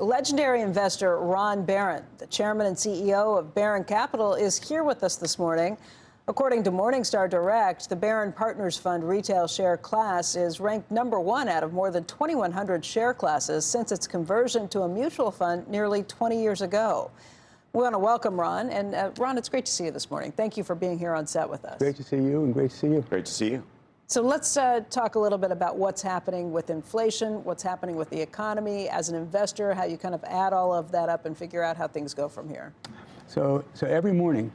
Legendary investor Ron Barron, the chairman and CEO of Barron Capital, is here with us this morning. According to Morningstar Direct, the Barron Partners Fund retail share class is ranked #1 out of more than 2,100 share classes since its conversion to a mutual fund nearly 20 years ago. We want to welcome Ron. And Ron, it's great to see you this morning. Thank you for being here on set with us. Great to see you, and great to see you. Great to see you. So let's talk a little bit about what's happening with inflation, what's happening with the economy. As an investor, how you kind of add all of that up and figure out how things go from here. So every morning,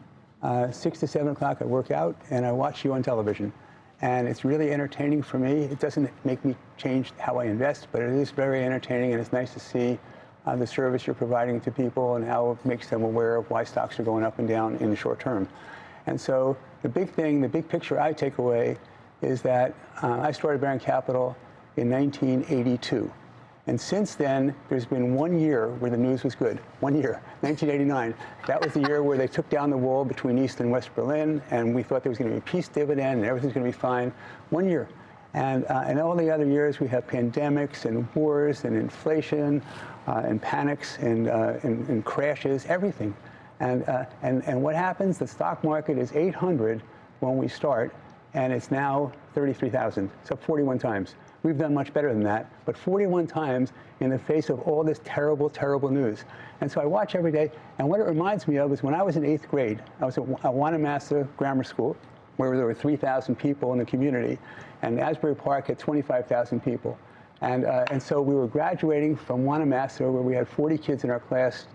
6 to 7 o'clock, I work out and I watch you on television. And it's really entertaining for me. It doesn't make me change how I invest, but it is very entertaining, and it's nice to see the service you're providing to people and how it makes them aware of why stocks are going up and down in the short term. And so the big thing, the big picture I take away is that I started Barron Capital in 1982. And since then, there's been 1 year where the news was good. 1 year, 1989. That was the year where they took down the wall between East and West Berlin, and we thought there was going to be a peace dividend and everything's going to be fine. 1 year. And all the other years, we have pandemics and wars and inflation and panics and crashes, everything. And what happens? The stock market is 800 when we start, and it's now 33,000, so 41 times. We've done much better than that, but 41 times in the face of all this terrible, terrible news. And so I watch every day, and what it reminds me of is when I was in 8th grade, I was at Wanamassa Grammar School, where there were 3,000 people in the community, and Asbury Park had 25,000 people. And so we were graduating from Wanamassa, where we had 40 kids in our class,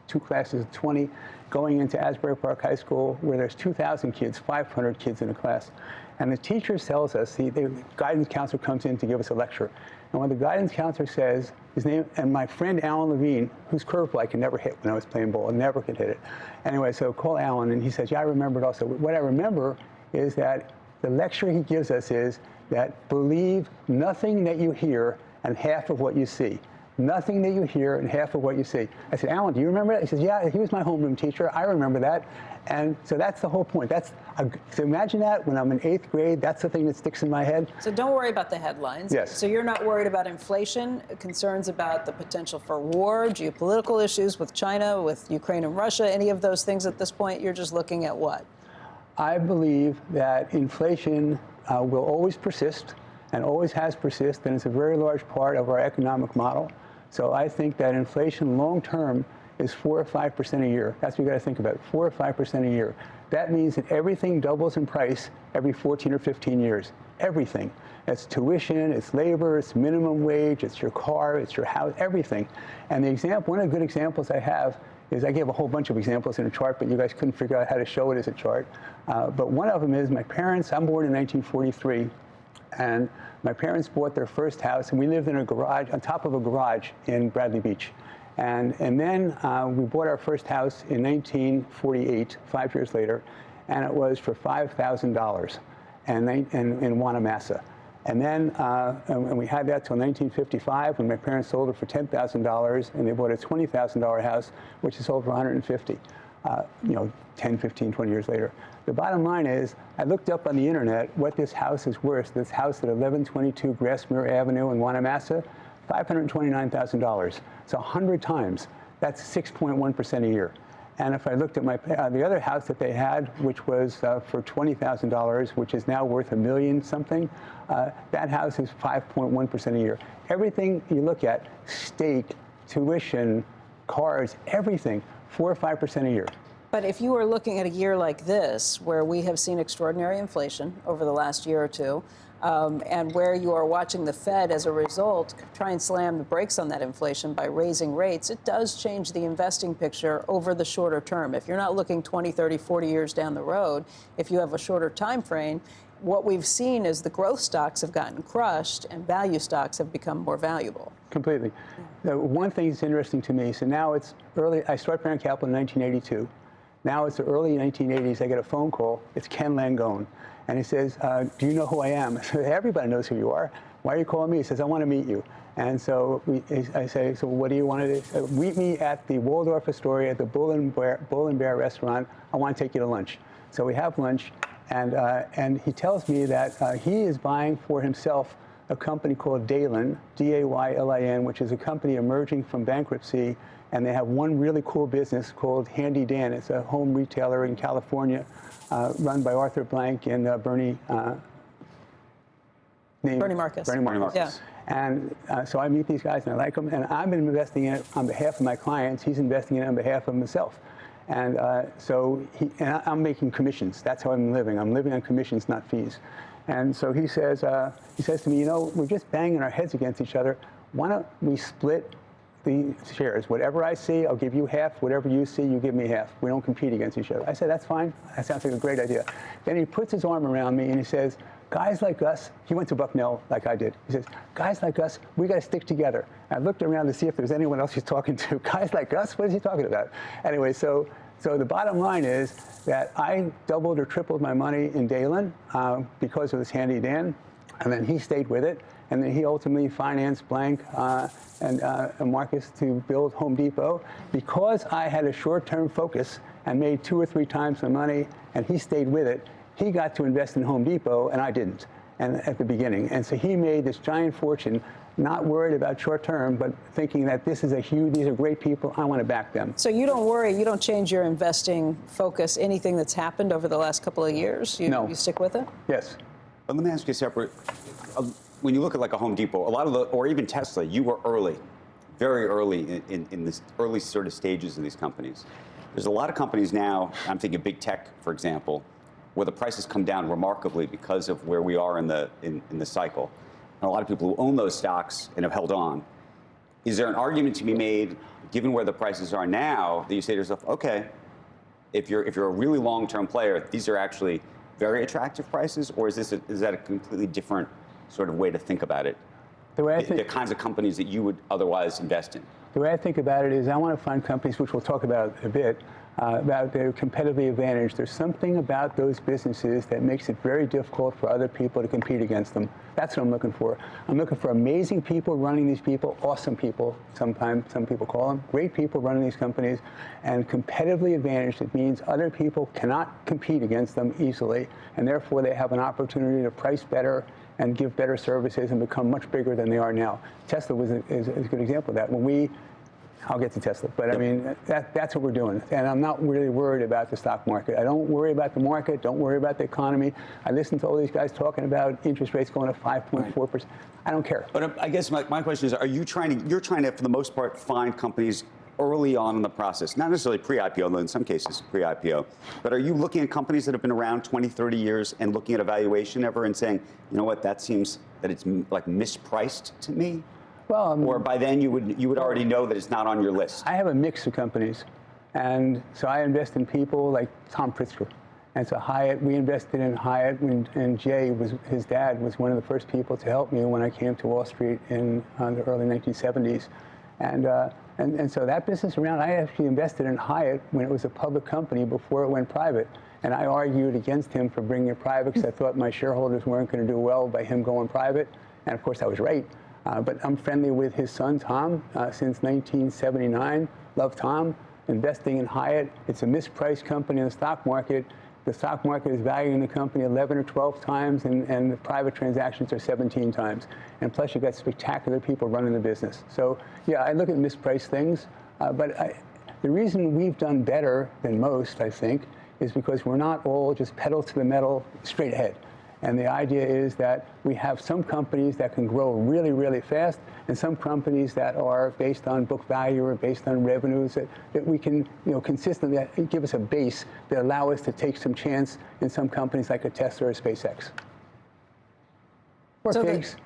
2 classes of 20, going into Asbury Park High School, where there's 2,000 kids, 500 kids in a class. And the teacher tells us, the guidance counselor comes in to give us a lecture. And when the guidance counselor says, his name, and my friend Alan Levine, whose curveball I could never hit when I was playing ball, I never could hit it. Anyway, so call Alan, and he says, yeah, I remember it also. What I remember is that the lecture he gives us is that believe nothing that you hear and half of what you see. Nothing that you hear and half of what you see. I said, Alan, do you remember that? He says, yeah, he was my homeroom teacher. I remember that. And so that's the whole point. So imagine that when I'm in 8th grade, that's the thing that sticks in my head. So don't worry about the headlines. Yes. So you're not worried about inflation, concerns about the potential for war, geopolitical issues with China, with Ukraine and Russia, any of those things at this point? You're just looking at what? I believe that inflation will always persist and always has persisted, and it's a very large part of our economic model. So I think that inflation long-term is 4 or 5% a year. That's what you got to think about, 4 or 5% a year. That means that everything doubles in price every 14 or 15 years. Everything. It's tuition, it's labor, it's minimum wage, it's your car, it's your house, everything. And the example, one of the good examples I have is, I gave a whole bunch of examples in a chart, but you guys couldn't figure out how to show it as a chart. But one of them is my parents. I'm born in 1943. And my parents bought their first house, and we lived in a garage, on top of a garage in Bradley Beach. And then we bought our first house in 1948, 5 years later, and it was for $5,000 in Wanamassa. And then and we had that till 1955, when my parents sold it for $10,000, and they bought a $20,000 house, which is sold for $150,000. 10, 15, 20 years later. The bottom line is, I looked up on the internet what this house is worth. This house at 1122 Grassmere Avenue in Wanamassa, $529,000. So 100 times. That's 6.1% a year. And if I looked at the other house that they had, which was for $20,000, which is now worth $1 million something, that house is 5.1% a year. Everything you look at, steak, tuition, cars, everything, 4 or 5% a year. But if you were looking at a year like this, where we have seen extraordinary inflation over the last year or two, and where you are watching the Fed, as a result, try and slam the brakes on that inflation by raising rates, it does change the investing picture over the shorter term. If you're not looking 20, 30, 40 years down the road, if you have a shorter time frame, what we've seen is the growth stocks have gotten crushed and value stocks have become more valuable. Completely. One thing that's interesting to me, so now it's early, I started Barron Capital in 1982. Now it's the early 1980s, I get a phone call, it's Ken Langone. And he says, do you know who I am? I said, everybody knows who you are. Why are you calling me? He says, I want to meet you. And so I say, so what do you want to do? Meet me at the Waldorf Astoria at the Bull and Bear restaurant. I want to take you to lunch. So we have lunch, and he tells me that he is buying for himself a company called Daylin, D-A-Y-L-I-N, which is a company emerging from bankruptcy, and they have one really cool business called Handy Dan. It's a home retailer in California, run by Arthur Blank and Bernie Marcus. Bernie Marcus. Yeah. And so I meet these guys and I like them, and I've been investing in it on behalf of my clients. He's investing in it on behalf of himself. And I'm making commissions. That's how I'm living. I'm living on commissions, not fees. And so he says to me, you know, we're just banging our heads against each other. Why don't we split the shares? Whatever I see, I'll give you half. Whatever you see, you give me half. We don't compete against each other. I said, that's fine. That sounds like a great idea. Then he puts his arm around me and he says, guys like us, he went to Bucknell like I did. He says, guys like us, we got to stick together. I looked around to see if there's anyone else he's talking to. Guys like us? What is he talking about? Anyway, so the bottom line is that I doubled or tripled my money in Daylin because of this Handy Dan, and then he stayed with it, and then he ultimately financed Blank and Marcus to build Home Depot. Because I had a short-term focus and made 2 or 3 times the money, and he stayed with it, he got to invest in Home Depot, and I didn't, and at the beginning. And so he made this giant fortune, not worried about short term, but thinking that these are great people, I want to back them. So you don't worry, you don't change your investing focus, anything that's happened over the last couple of years? No. You stick with it? Yes. But let me ask you separate. When you look at like a Home Depot, a lot of or even Tesla, you were early, very early in this early sort of stages of these companies. There's a lot of companies now, I'm thinking big tech, for example, where the prices come down remarkably because of where we are in the cycle. And a lot of people who own those stocks and have held on. Is there an argument to be made, given where the prices are now, that you say to yourself, okay, if you're a really long-term player, these are actually very attractive prices, or is that a completely different sort of way to think about it? The kinds of companies that you would otherwise invest in. The way I think about it is I want to find companies, which we'll talk about a bit, about their competitive advantage. There's something about those businesses that makes it very difficult for other people to compete against them. That's what I'm looking for. I'm looking for amazing people running these people, awesome people, sometimes some people call them, great people running these companies, and competitively advantaged. It means other people cannot compete against them easily, and therefore they have an opportunity to price better and give better services and become much bigger than they are now. Tesla is a good example of that. I'll get to Tesla, but I mean, that's what we're doing. And I'm not really worried about the stock market. I don't worry about the market, don't worry about the economy. I listen to all these guys talking about interest rates going to 5.4%. Right. I don't care. But I guess my question is, you're trying to, for the most part, find companies early on in the process, not necessarily pre-IPO, though in some cases pre-IPO, but are you looking at companies that have been around 20, 30 years and looking at a valuation ever and saying, you know what, that seems that it's like mispriced to me? Well, or by then you would already know that it's not on your list. I have a mix of companies, and so I invest in people like Tom Pritzker, and so Hyatt. We invested in Hyatt, and Jay his dad was one of the first people to help me when I came to Wall Street in the early 1970s, and so that business around. I actually invested in Hyatt when it was a public company before it went private, and I argued against him for bringing it private because I thought my shareholders weren't going to do well by him going private, and of course I was right. But I'm friendly with his son, Tom, since 1979. Love Tom. Investing in Hyatt. It's a mispriced company in the stock market. The stock market is valuing the company 11 or 12 times, and the private transactions are 17 times. And plus, you've got spectacular people running the business. So, yeah, I look at mispriced things. But the reason we've done better than most, I think, is because we're not all just pedal to the metal, straight ahead. And the idea is that we have some companies that can grow really, really fast, and some companies that are based on book value or based on revenues that we can, consistently give us a base that allow us to take some chance in some companies like a Tesla or a SpaceX. Or figs.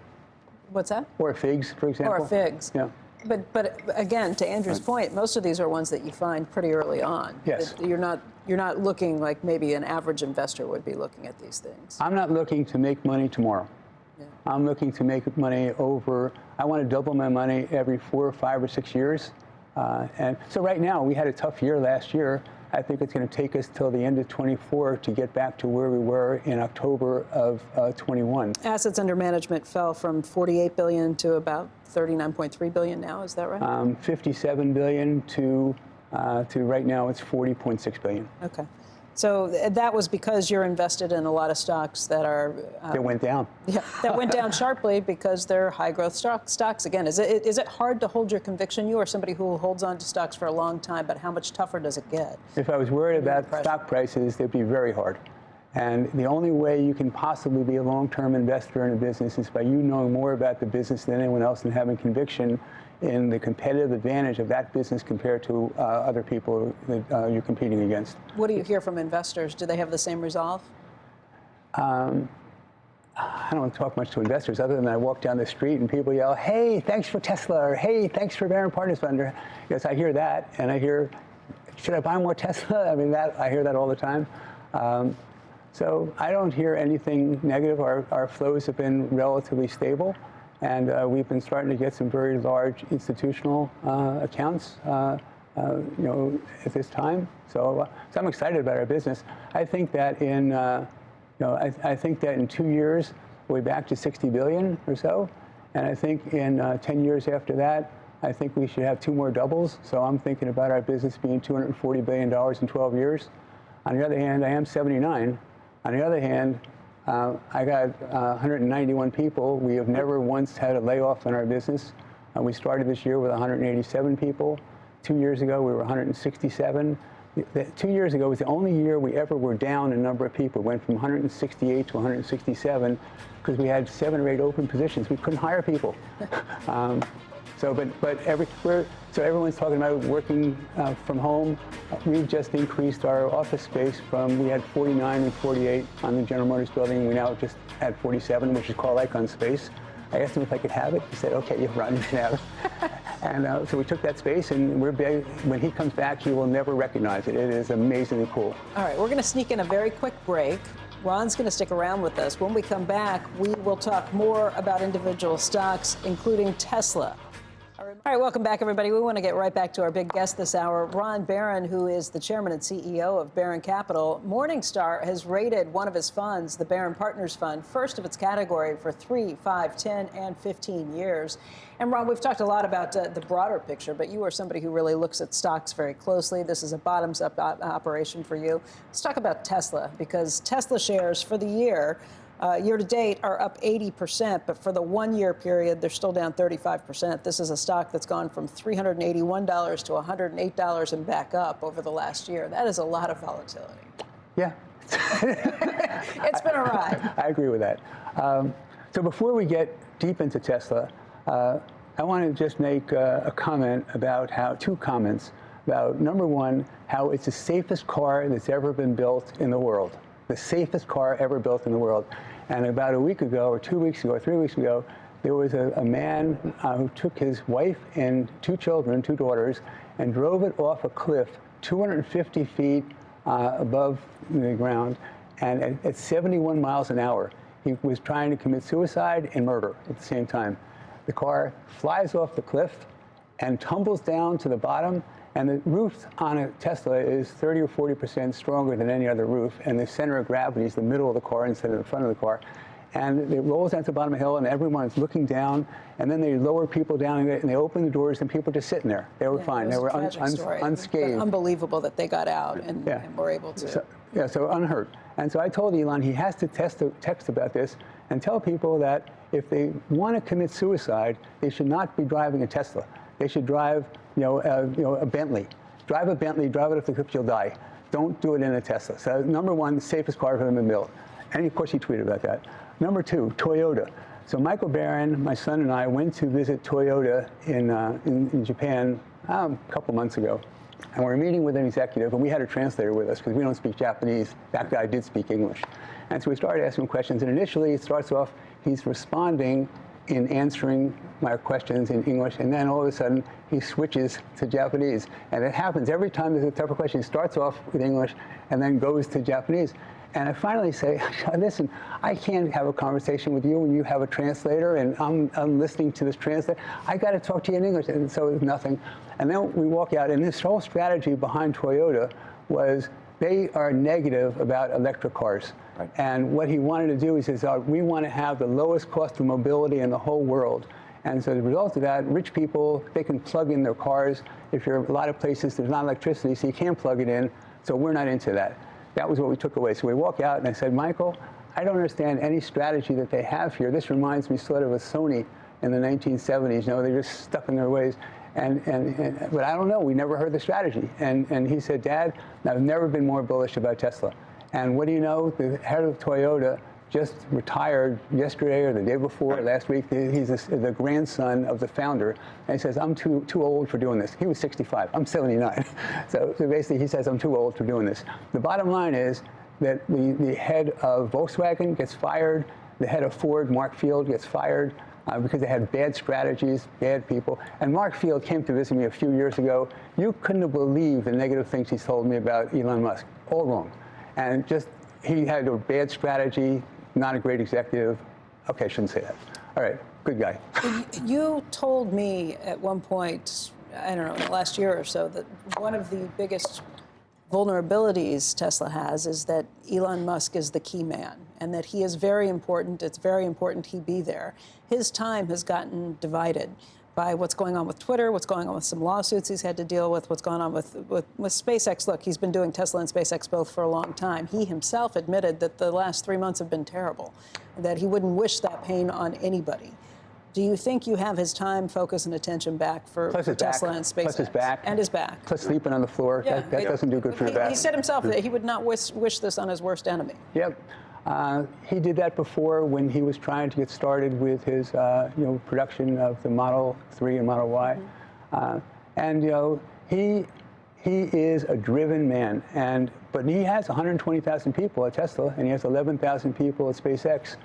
What's that? Or figs, for example. Or figs. Yeah. But again, to Andrew's point, most of these are ones that you find pretty early on. Yes. You're not looking like maybe an average investor would be looking at these things. I'm not looking to make money tomorrow. Yeah. I'm looking to make money I want to double my money every 4 or 5 or 6 years. And so right now, we had a tough year last year. I think it's going to take us till the end of 24 to get back to where we were in October of 21. Assets under management fell from 48 billion to about 39.3 billion now. Is that right? 57 billion to right now it's 40.6 billion. Okay. So that was because you're invested in a lot of stocks that are... It went down. Yeah, that went down sharply because they're high-growth stocks. Again, is it hard to hold your conviction? You are somebody who holds on to stocks for a long time, but how much tougher does it get? If I was worried about stock prices, they'd be very hard. And the only way you can possibly be a long-term investor in a business is by you knowing more about the business than anyone else and having conviction in the competitive advantage of that business compared to other people that you're competing against. What do you hear from investors? Do they have the same resolve? I don't talk much to investors other than I walk down the street and people yell, "Hey, thanks for Tesla," or "Hey, thanks for Barron Partners Fund." Yes, I hear that, and I hear, "Should I buy more Tesla?" I mean, I hear that all the time. So I don't hear anything negative. Our flows have been relatively stable. And we've been starting to get some very large institutional accounts, at this time. So I'm excited about our business. I think that I think that in 2 years we'll be back to 60 billion or so, and I think in 10 years after that, I think we should have 2 more doubles. So I'm thinking about our business being $240 billion in 12 years. On the other hand, I am 79. On the other hand, I got 191 people. We have never once had a layoff in our business. We started this year with 187 people. 2 years ago, we were 167. 2 years ago was the only year we ever were down in number of people. We went from 168 to 167 because we had 7 or 8 open positions. We couldn't hire people. So everyone's talking about working from home. We've just increased our office space we had 49 and 48 on the General Motors building. We now just had 47, which is Carl Icahn's space. I asked him if I could have it. He said, "Okay, you can have it." And so we took that space, and when he comes back, he will never recognize it. It is amazingly cool. All right, we're going to sneak in a very quick break. Ron's going to stick around with us. When we come back, we will talk more about individual stocks, including Tesla. All right, welcome back, everybody. We want to get right back to our big guest this hour, Ron Barron, who is the chairman and CEO of Barron Capital. Morningstar has rated one of his funds, the Barron Partners Fund, first of its category for 3, 5, 10, and 15 years. And Ron, we've talked a lot about the broader picture, but you are somebody who really looks at stocks very closely. This is a bottoms-up operation for you. Let's talk about Tesla, because Tesla shares for the year to date are up 80%, but for the 1 year period, they're still down 35%. This is a stock that's gone from $381 to $108 and back up over the last year. That is a lot of volatility. Yeah. It's been a ride. I agree with that. So before we get deep into Tesla, I want to just make a comment about two comments about, number one, how it's the safest car that's ever been built in the world. The safest car ever built in the world. And about a week ago, or 2 weeks ago, or 3 weeks ago, there was a man who took his wife and 2 children, 2 daughters, and drove it off a cliff 250 feet above the ground, and at 71 miles an hour. He was trying to commit suicide and murder at the same time. The car flies off the cliff and tumbles down to the bottom. And the roof on a Tesla is 30 or 40% stronger than any other roof, and the center of gravity is the middle of the car instead of the front of the car. And it rolls down to the bottom of the hill, and everyone's looking down, and then they lower people down, and they open the doors, and people just sitting there. They were fine. They were unscathed. Unbelievable that they got out and were able to. So unhurt. And so I told Elon he has to text about this and tell people that if they want to commit suicide, they should not be driving a Tesla. They should drive a Bentley. Drive a Bentley, drive it off the cliff, you'll die. Don't do it in a Tesla. So number one, the safest car ever been built. And of course he tweeted about that. Number 2, Toyota. So Michael Barron, my son, and I went to visit Toyota in Japan a couple months ago. And we were meeting with an executive, and we had a translator with us because we don't speak Japanese. That guy did speak English. And so we started asking him questions. And initially, it starts off, he's responding in answering my questions in English, and then all of a sudden he switches to Japanese. And it happens every time there's a tougher question. He starts off with English and then goes to Japanese. And I finally say, listen, I can't have a conversation with you when you have a translator and I'm listening to this translator. I got to talk to you in English. And so it's nothing. And then we walk out, and this whole strategy behind Toyota was they are negative about electric cars. Right. And what he wanted to do is he said, we want to have the lowest cost of mobility in the whole world. And so as a result of that, rich people, they can plug in their cars. If you're a lot of places, there's not electricity, so you can't plug it in. So we're not into that. that was what we took away. So we walk out, and I said, Michael, I don't understand any strategy that they have here. This reminds me sort of of Sony in the 1970s. You know, they're just stuck in their ways. But I don't know. We never heard the strategy. And he said, Dad, I've never been more bullish about Tesla. And what do you know? The head of Toyota just retired yesterday or the day before, last week. He's the grandson of the founder. And he says, I'm too old for doing this. He was 65. I'm 79. So basically, he says, I'm too old for doing this. The bottom line is that the head of Volkswagen gets fired. The head of Ford, Mark Field, gets fired because they had bad strategies, bad people. And Mark Field came to visit me a few years ago. You couldn't believe the negative things he's told me about Elon Musk. All wrong. And just, he had a bad strategy, not a great executive. Okay, I shouldn't say that. All right, good guy. You told me at one point, I don't know, in the last year or so, that one of the biggest vulnerabilities Tesla has is that Elon Musk is the key man, and that he is very important. It's very important he be there. His time has gotten divided by what's going on with Twitter, what's going on with some lawsuits he's had to deal with, what's going on with SpaceX. Look, he's been doing Tesla and SpaceX both for a long time. He himself admitted that the last 3 months have been terrible, that he wouldn't wish that pain on anybody. Do you think you have his time, focus, and attention back for Tesla and SpaceX? Plus his back. And his back. Plus sleeping on the floor. Yeah, that doesn't do good for your back. He said himself that he would not wish this on his worst enemy. Yep. He did that before when he was trying to get started with his production of the Model 3 and Model Y. And he is a driven man. But he has 120,000 people at Tesla, and he has 11,000 people at SpaceX.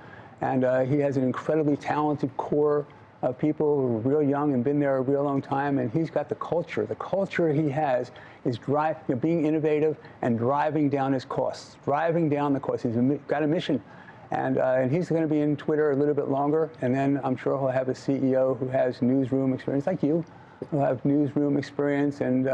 And he has an incredibly talented core of people who are real young and been there a real long time. And he's got the culture. The culture he has is being innovative and driving down his costs, driving down the costs. He's got a mission. And he's going to be in Twitter a little bit longer. And then I'm sure he'll have a CEO who has newsroom experience, like you, who'll have newsroom experience and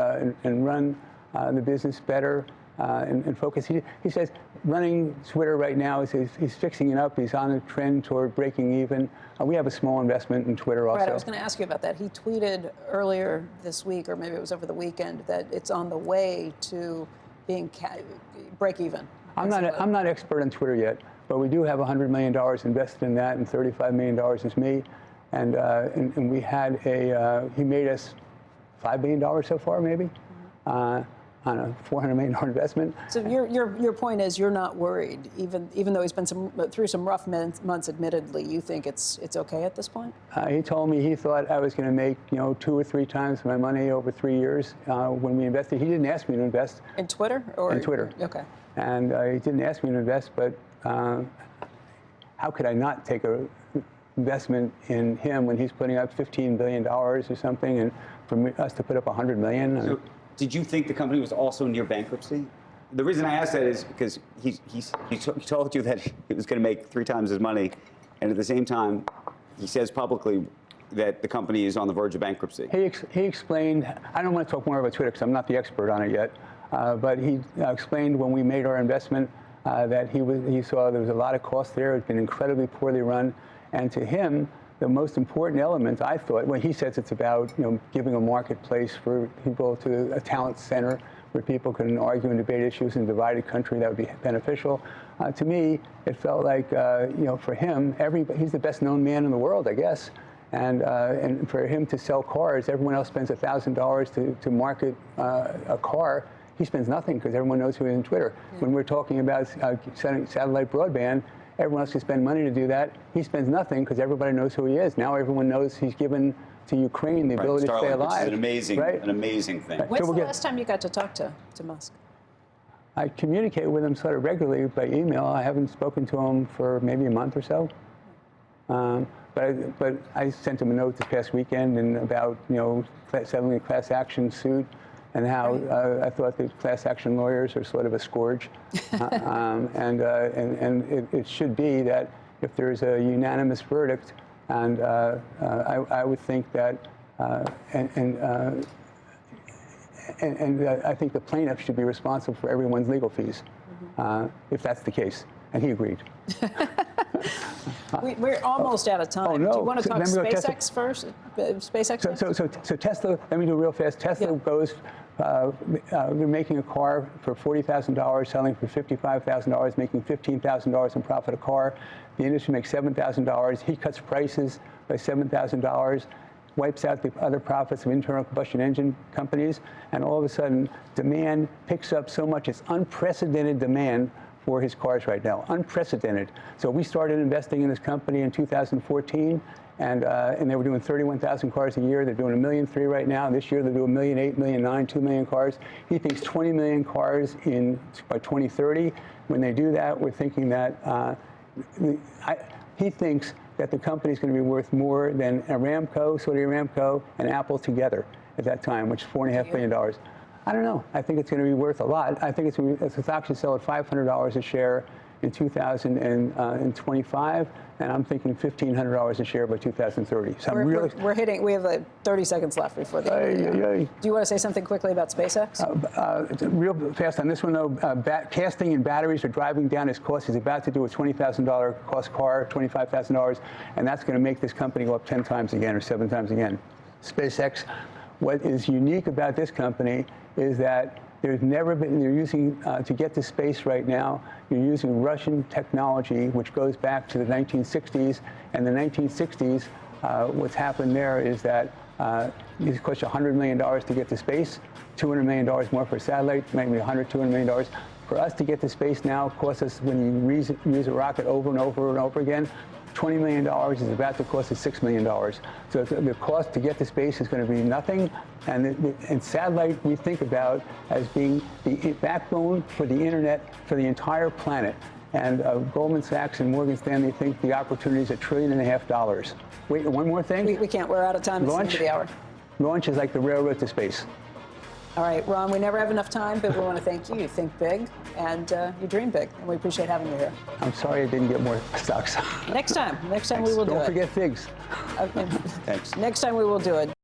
run the business better. And focus. He says running Twitter right now is he's fixing it up. He's on a trend toward breaking even. We have a small investment in Twitter also. Right, I was going to ask you about that. He tweeted earlier this week, or maybe it was over the weekend, that it's on the way to being break even. I'm not expert on Twitter yet, but we do have $100 million invested in that, and $35 million is me. And we had he made us $5 billion so far, maybe. On a $400 million investment. So your point is you're not worried, even though he's been through some rough months, admittedly. You think it's okay at this point? He told me he thought I was going to make 2 or 3 times my money over 3 years when we invested. He didn't ask me to invest in Twitter, or in Twitter. Okay. And he didn't ask me to invest, but how could I not take a investment in him when he's putting up $15 billion or something, and for us to put up $100 million? Did you think the company was also near bankruptcy? The reason I ask that is because he told you that he was going to make 3 times his money, and at the same time, he says publicly that the company is on the verge of bankruptcy. He explained, I don't want to talk more about Twitter because I'm not the expert on it yet, but he explained when we made our investment that he saw there was a lot of cost there. It's been incredibly poorly run, and to him, the most important element, I thought, when he says it's about giving a marketplace for people, to a talent center where people can argue and debate issues in a divided country that would be beneficial. To me, it felt like for him, he's the best known man in the world, I guess, and for him to sell cars, everyone else spends $1,000 to market a car. He spends nothing because everyone knows who he is on Twitter. Yeah. When we're talking about satellite broadband, everyone else can spend money to do that. He spends nothing because everybody knows who he is. Now everyone knows he's given to Ukraine the ability to stay alive. Which is an amazing thing. When's the last time you got to talk to Musk? I communicate with him sort of regularly by email. I haven't spoken to him for maybe a month or so. But I sent him a note this past weekend and about settling a class action suit, and how I thought the class action lawyers are sort of a scourge. And it should be that if there's a unanimous verdict, and I would think that, I think the plaintiff should be responsible for everyone's legal fees, if that's the case. And he agreed. We're almost out of time. Oh, no. Do you want to talk SpaceX first? SpaceX? So Tesla, let me do real fast. Tesla goes They're making a car for $40,000, selling for $55,000, making $15,000 in profit a car. The industry makes $7,000. He cuts prices by $7,000, wipes out the other profits of internal combustion engine companies, and all of a sudden, demand picks up so much. It's unprecedented demand for his cars right now, unprecedented. So we started investing in this company in 2014, and they were doing 31,000 cars a year. They're doing 1.3 million right now. This year they're doing 1.8 million, 1.9 million, 2 million cars. He thinks 20 million cars by 2030. When they do that, we're thinking that he thinks that the company is going to be worth more than Aramco, Saudi Aramco, and Apple together at that time, which is $4.5 billion. I don't know. I think it's going to be worth a lot. I think the stock should sell at $500 a share in 2025, and I'm thinking $1,500 a share by 2030. So we're hitting. We have 30 seconds left before the end. Do you want to say something quickly about SpaceX? Real fast on this one, though. Casting and batteries are driving down his costs. He's about to do a $20,000 cost car, $25,000, and that's going to make this company go up 10 times again or 7 times again. SpaceX, what is unique about this company is that there's never been, they're using, to get to space right now, you're using Russian technology, which goes back to the 1960s. And the 1960s, what's happened there is that it costs $100 million to get to space, $200 million more for a satellite, maybe $200 million. For us to get to space now costs us, when you use a rocket over and over and over again, $20 million is about to cost us $6 million. So the cost to get to space is going to be nothing. And satellite we think about as being the backbone for the internet for the entire planet. And Goldman Sachs and Morgan Stanley think the opportunity is $1.5 trillion. Wait, one more thing? We can't. We're out of time. It's the end of the hour. Launch is like the railroad to space. All right, Ron, we never have enough time, but we want to thank you. You think big, and you dream big, and we appreciate having you here. I'm sorry I didn't get more stocks. Next time we will do it. Don't forget figs. Thanks. Next time we will do it.